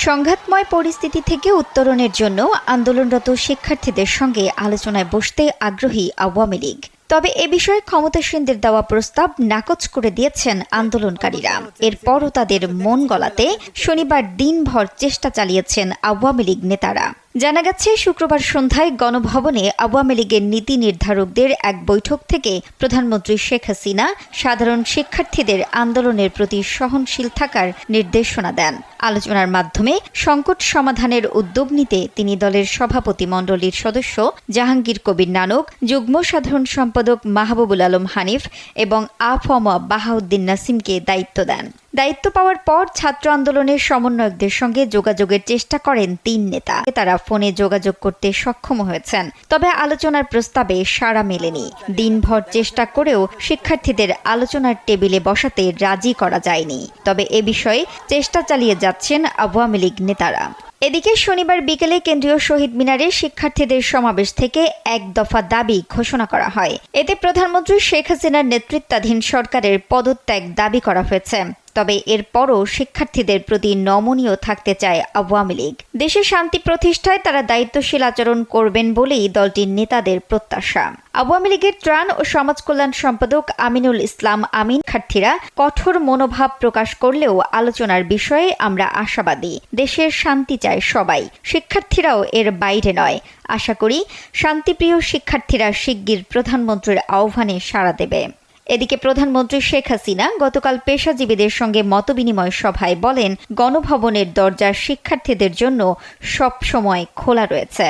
সংঘাতময় পরিস্থিতি থেকে উত্তরণের জন্য আন্দোলনরত শিক্ষার্থীদের সঙ্গে আলোচনায় বসতে আগ্রহী আওয়ামী লীগ। তবে এ বিষয়ে ক্ষমতাসীনদের দেওয়া প্রস্তাব নাকচ করে দিয়েছেন আন্দোলনকারীরা। এরপরও তাদের মন গলাতে শনিবার দিনভর চেষ্টা চালিয়েছেন আওয়ামী লীগ নেতারা। জানা গেছে, শুক্রবার সন্ধ্যায় গণভবনে আওয়ামী লীগের নীতি নির্ধারকদের এক বৈঠক থেকে প্রধানমন্ত্রী শেখ হাসিনা সাধারণ শিক্ষার্থীদের আন্দোলনের প্রতি সহনশীল থাকার নির্দেশনা দেন। আলোচনার মাধ্যমে সংকট সমাধানের উদ্যোগ নিতে তিনি দলের সভাপতি মণ্ডলীর সদস্য জাহাঙ্গীর কবির নানক, যুগ্ম সাধারণ সম্পাদক মাহবুবুল আলম হানিফ এবং আফম বাহাউদ্দিন নাসিমকে দায়িত্ব দেন। দায়িত্ব পাওয়ার পর ছাত্র আন্দোলনের সমন্বয়কদের সঙ্গে যোগাযোগের চেষ্টা করেন তিন নেতা। তারা ফোনে যোগাযোগ করতে সক্ষম হয়েছেন, তবে আলোচনার প্রস্তাবে সাড়া মেলেনি। দিনভর চেষ্টা করেও শিক্ষার্থীদের আলোচনার টেবিলে বসাতে রাজি করা যায়নি। তবে এ বিষয়ে চেষ্টা চালিয়ে যাচ্ছেন আওয়ামী লীগ নেতারা। এদিকে শনিবার বিকেলে কেন্দ্রীয় শহীদ মিনারে শিক্ষার্থীদের সমাবেশ থেকে এক দফা দাবি ঘোষণা করা হয়। এতে প্রধানমন্ত্রী শেখ হাসিনার নেতৃত্বাধীন সরকারের পদত্যাগ দাবি করা হয়েছে। তবে এরপরও শিক্ষার্থীদের প্রতি নমনীয় থাকতে চায় আওয়ামী লীগ। দেশে শান্তি প্রতিষ্ঠায় তারা দায়িত্বশীল আচরণ করবেন বলেই দলটির নেতাদের প্রত্যাশা। আওয়ামী লীগের ত্রাণ ও সমাজ কল্যাণ সম্পাদক আমিনুল ইসলাম আমিন শিক্ষার্থীরা কঠোর মনোভাব প্রকাশ করলেও আলোচনার বিষয়ে আমরা আশাবাদী। দেশের শান্তি চায় সবাই, শিক্ষার্থীরাও এর বাইরে নয়। আশা করি শান্তিপ্রিয় শিক্ষার্থীরা শিগগির প্রধানমন্ত্রীর আহ্বানে সাড়া দেবে। এদিকে প্রধানমন্ত্রী শেখ হাসিনা গতকাল পেশাজীবীদের সঙ্গে মতবিনিময় সভায় বলেন, গণভবনের দরজা শিক্ষার্থীদের জন্য সব সময় খোলা রয়েছে।